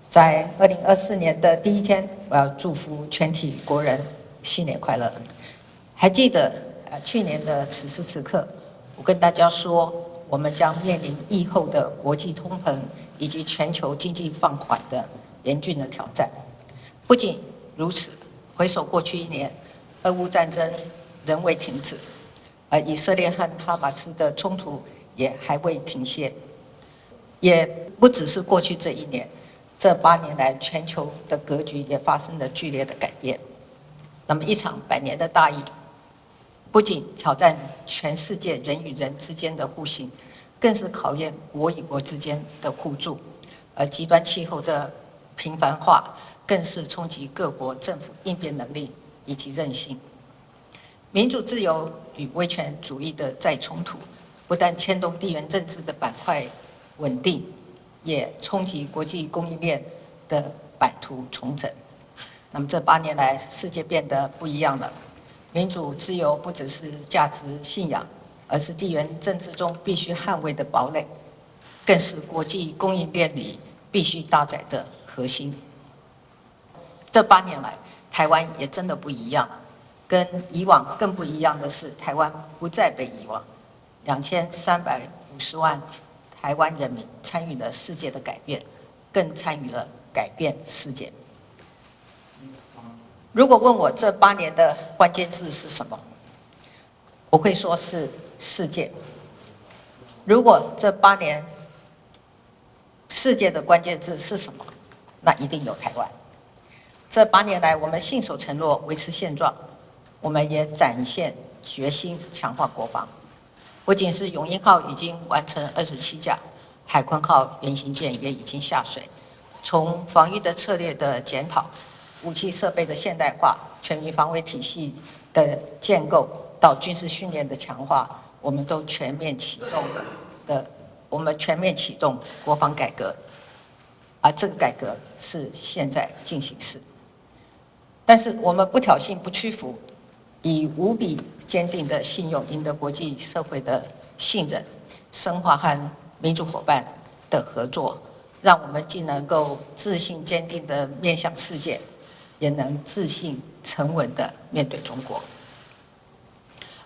在2024年的第一天，我要祝福全体国人新年快乐。还记得去年的此时此刻，我跟大家说，我们将面临疫后的国际通膨以及全球经济放缓的严峻的挑战。不仅如此，回首过去一年，俄乌战争仍未停止，而以色列和哈马斯的冲突也还未停歇。也不只是过去这一年，这8年来，全球的格局也发生了剧烈的改变。那么，一场100年的大疫，不仅挑战全世界人与人之间的互信，更是考验国与国之间的互助。而极端气候的频繁化，更是冲击各国政府应变能力以及韧性。民主自由与威权主义的再冲突，不但牵动地缘政治的板块稳定，也冲击国际供应链的版图重整。那么这8年来，世界变得不一样了。民主自由不只是价值信仰，而是地缘政治中必须捍卫的堡垒，更是国际供应链里必须搭载的核心。这8年来，台湾也真的不一样了。跟以往更不一样的是，台湾不再被遗忘。2350万台湾人民参与了世界的改变，更参与了改变世界。如果问我这8年的关键字是什么，我会说是世界。如果这8年世界的关键字是什么，那一定有台湾。这8年来，我们信守承诺，维持现状，我们也展现决心，强化国防。不仅是永鹰号已经完成27架，海鲲号原型舰也已经下水。从防御的策略的检讨、武器设备的现代化、全民防卫体系的建构到军事训练的强化，我们全面启动国防改革，而这个改革是现在进行式。但是我们不挑衅、不屈服，以无比坚定的信用赢得国际社会的信任，深化和民主伙伴的合作，让我们既能够自信坚定的面向世界，也能自信沉稳的面对中国。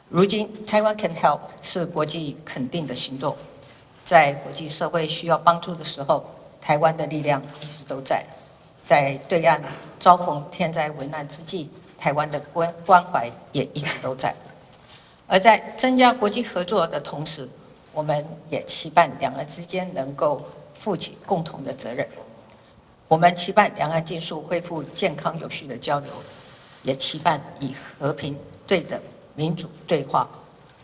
如今，Taiwan Can Help 是国际肯定的行动，在国际社会需要帮助的时候，台湾的力量一直都在。在对岸遭逢天灾危难之际，台湾的关怀也一直都在。而在增加国际合作的同时，我们也期盼两岸之间能够负起共同的责任。我们期盼两岸尽速恢复健康有序的交流，也期盼以和平、对等、民主对话，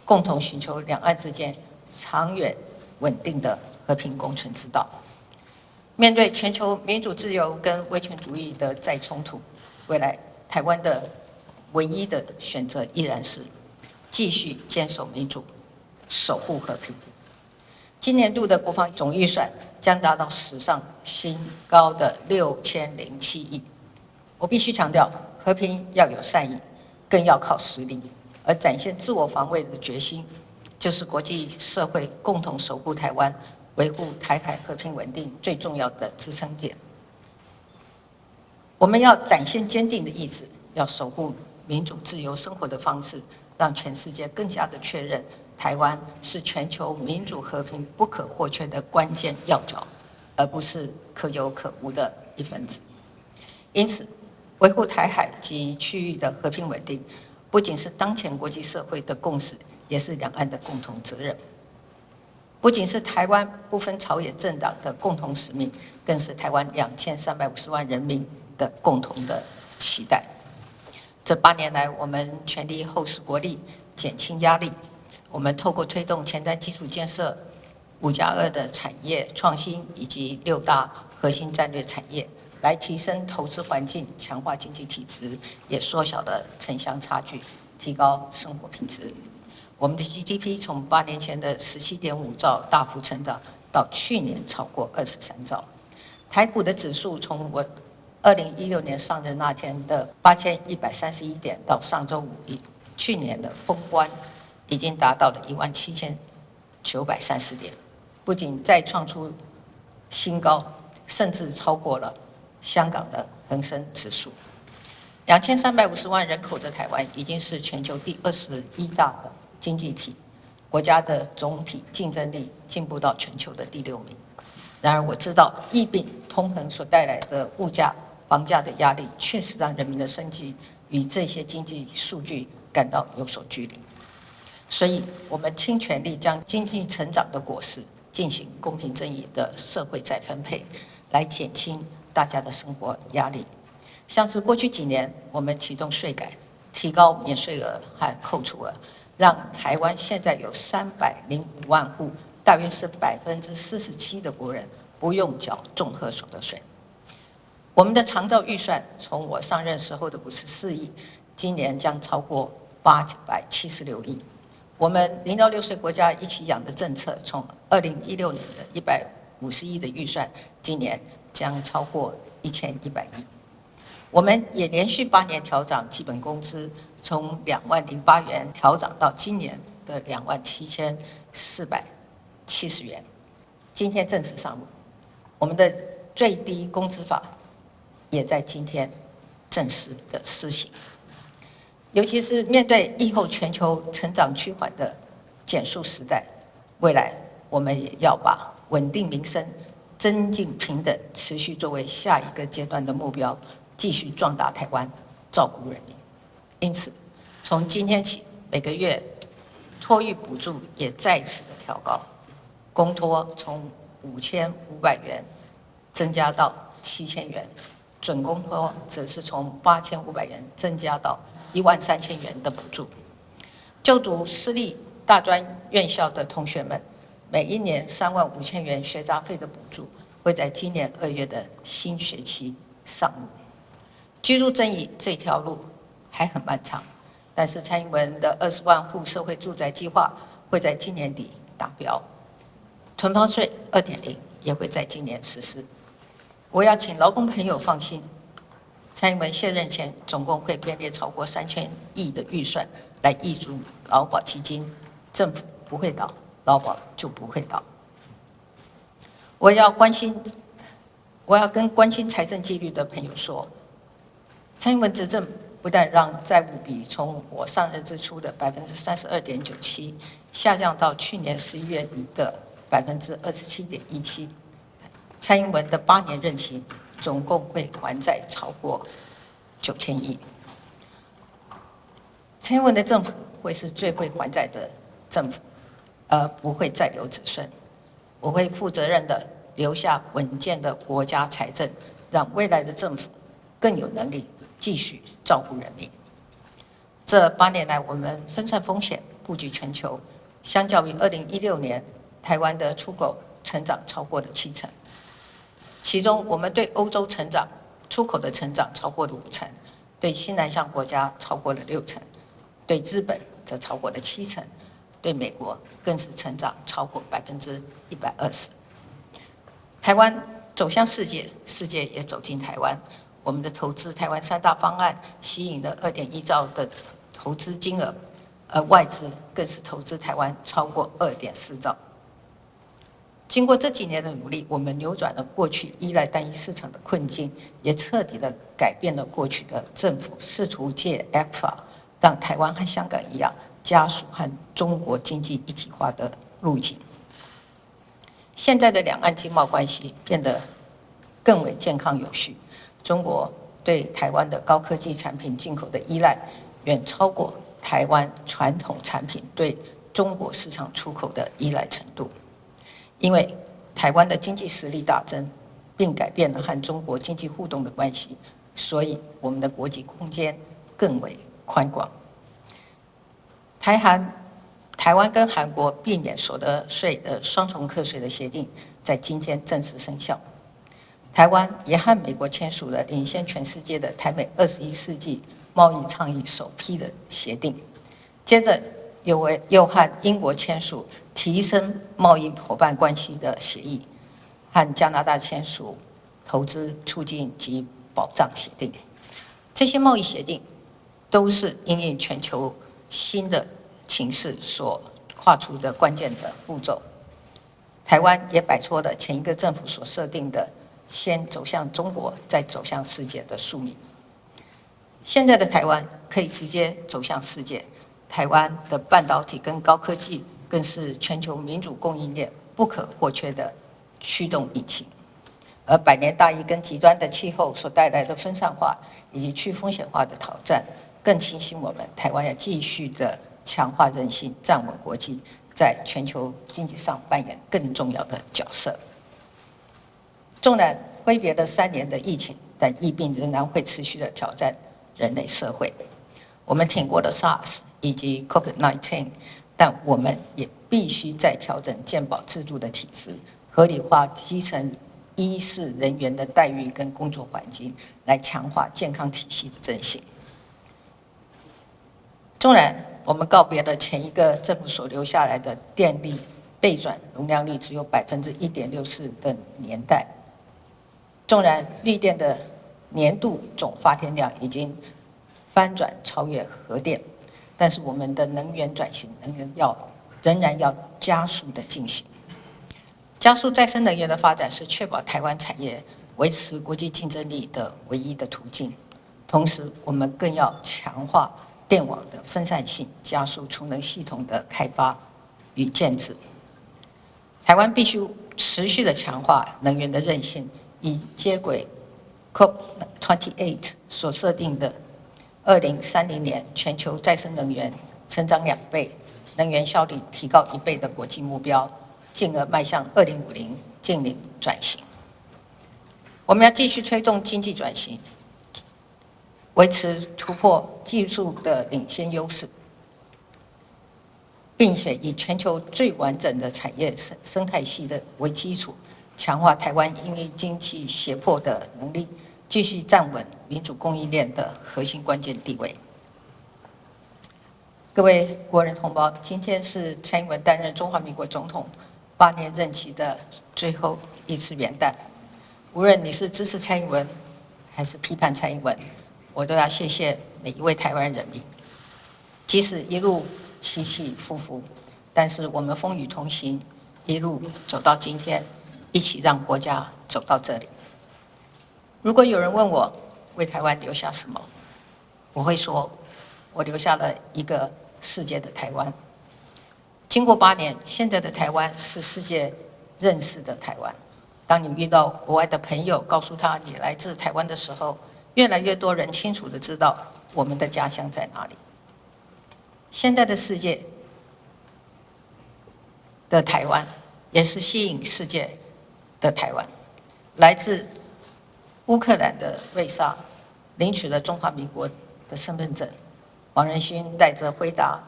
共同寻求两岸之间长远稳定的和平共存之道。面对全球民主自由跟威权主义的再冲突，未来台湾的唯一的选择依然是继续坚守民主，守护和平。今年度的国防总预算将达到史上新高的6007亿。我必须强调，和平要有善意，更要靠实力，而展现自我防卫的决心，就是国际社会共同守护台湾、维护台海和平稳定最重要的支撑点。我们要展现坚定的意志，要守护民主自由生活的方式，让全世界更加的确认台湾是全球民主和平不可或缺的关键要角，而不是可有可无的一份子。因此，维护台海及区域的和平稳定，不仅是当前国际社会的共识，也是两岸的共同责任。不仅是台湾不分朝野政党的共同使命，更是台湾2350万人民的共同的期待。这8年来，我们全力厚实国力，减轻压力。我们透过推动前瞻基础建设、5+2的产业创新以及6大核心战略产业，来提升投资环境，强化经济体质，也缩小了城乡差距，提高生活品质。我们的 GDP 从8年前的17.5兆大幅成长，到去年超过23兆。台股的指数从我2016年上任那天的8131点，到上周5去年的封关，已经达到了17930点，不仅再创出新高，甚至超过了香港的恒生指数。2350万人口的台湾已经是全球第21大的经济体，国家的总体竞争力进步到全球的第6名。然而我知道疫病通膨所带来的物价、房价的压力，确实让人民的生计与这些经济数据感到有所距离。所以我们倾全力将经济成长的果实进行公平正义的社会再分配，来减轻大家的生活压力。像是过去几年，我们启动税改，提高免税额和扣除额，让台湾现在有305万户，大约是47%的国人不用缴综合所得税。我们的长照预算从我上任时候的54亿，今年将超过876亿。我们0到6岁国家一起养的政策，从2016年的150亿的预算，今年将超过1100亿。我们也连续8年调涨基本工资，从20008元调涨到今年的27470元。今天正式上路，我们的最低工资法也在今天正式的施行。尤其是面对疫后全球成长趋缓的减速时代，未来我们也要把稳定民生、增进平等持续作为下一个阶段的目标，继续壮大台湾，照顾人民。因此，从今天起，每个月托育补助也再次的调高，公托从5500元增加到7000元，准公托则是从8500元增加到13000元的补助。就读私立大专院校的同学们，每一年35000元学杂费的补助会在今年2月的新学期上路。居住正义这条路还很漫长，但是蔡英文的20万户社会住宅计划会在今年底达标，囤房税2.0也会在今年实施。我要请劳工朋友放心，蔡英文卸任前总共会编列超过3000亿的预算来挹注劳保基金，政府不会倒，劳保就不会倒。我要跟关心财政纪律的朋友说，蔡英文执政不但让债务比从我上任之初的32.97%下降到去年11月底的27.17%，蔡英文的8年任期总共会还债超过9000亿。蔡英文的政府会是最会还债的政府，而不会再留子孙。我会负责任的留下稳健的国家财政，让未来的政府更有能力继续照顾人民。这8年来，我们分散风险，布局全球。相较于2016年，台湾的出口成长超过了70%，其中我们对欧洲出口的成长超过了50%，对新南向国家超过了60%，对日本则超过了70%，对美国更是成长超过120%。台湾走向世界，世界也走进台湾。我们的投资台湾3大方案吸引了2.1兆的投资金额，而外资更是投资台湾超过2.4兆。经过这几年的努力，我们扭转了过去依赖单一市场的困境，也彻底的改变了过去的政府试图借 ECFA 让台湾和香港一样加速和中国经济一体化的路径。现在的两岸经贸关系变得更为健康有序，中国对台湾的高科技产品进口的依赖远超过台湾传统产品对中国市场出口的依赖程度。因为台湾的经济实力大增，并改变了和中国经济互动的关系，所以我们的国际空间更为宽广。台湾跟韩国避免所得税的双重课税的协定在今天正式生效。台湾也和美国签署了领先全世界的台美21世纪贸易倡议首批的协定，接着又和英国签署提升贸易伙伴关系的协议，和加拿大签署投资促进及保障协定。这些贸易协定都是因应全球新的情势所跨出的关键的步骤。台湾也摆脱了前一个政府所设定的先走向中国，再走向世界的宿命。现在的台湾可以直接走向世界，台湾的半导体跟高科技更是全球民主供应链不可或缺的驱动引擎。而百年大疫跟极端的气候所带来的分散化以及去风险化的挑战，更提醒我们台湾要继续的强化韧性，站稳国际，在全球经济上扮演更重要的角色。纵然挥别了3年的疫情，但疫病仍然会持续的挑战人类社会。我们挺过了 SARS 以及 COVID-19， 但我们也必须再调整健保制度的体制，合理化基层医事人员的待遇跟工作环境，来强化健康体系的韧性。纵然我们告别了前一个政府所留下来的电力备转容量率只有1.64%的年代，纵然绿电的年度总发电量已经翻转超越核电，但是我们的能源转型仍然要加速的进行。加速再生能源的发展是确保台湾产业维持国际竞争力的唯一的途径。同时，我们更要强化电网的分散性，加速储能系统的开发与建制。台湾必须持续的强化能源的韧性，以接轨 COP28 所设定的2030年全球再生能源成长2倍，能源效率提高1倍的国际目标，进而迈向2050净零转型。我们要继续推动经济转型，维持突破技术的领先优势，并且以全球最完整的产业生态系为基础，强化台湾因应经济胁迫的能力，继续站稳民主供应链的核心关键地位。各位国人同胞，今天是蔡英文担任中华民国总统8年任期的最后一次元旦。无论你是支持蔡英文还是批判蔡英文，我都要谢谢每一位台湾人民。即使一路起起伏伏，但是我们风雨同行，一路走到今天，一起让国家走到这里。如果有人问我为台湾留下什么，我会说，我留下了一个世界的台湾。经过8年，现在的台湾是世界认识的台湾。当你遇到国外的朋友，告诉他你来自台湾的时候，越来越多人清楚地知道我们的家乡在哪里。现在的世界的台湾，也是吸引世界的台湾。来自乌克兰的瑞莎领取了中华民国的身份证，黄仁勋带着辉达，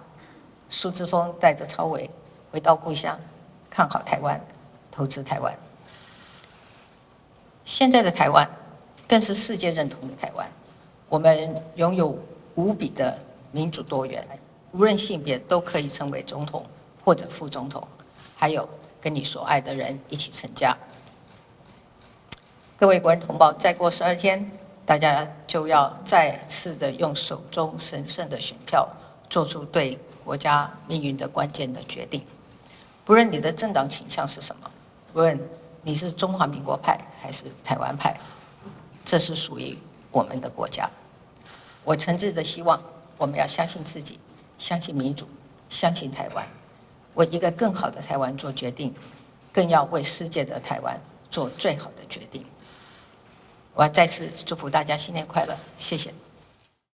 苏姿丰带着超微回到故乡，看好台湾，投资台湾。现在的台湾更是世界认同的台湾，我们拥有无比的民主多元，无论性别都可以成为总统或者副总统，还有跟你所爱的人一起成家。各位国人同胞，再过12天，大家就要再次的用手中神圣的选票，做出对国家命运的关键的决定。不论你的政党倾向是什么，不论你是中华民国派还是台湾派，这是属于我们的国家。我诚挚的希望，我们要相信自己，相信民主，相信台湾，为一个更好的台湾做决定，更要为世界的台湾做最好的决定。我要再次祝福大家新年快乐，谢谢。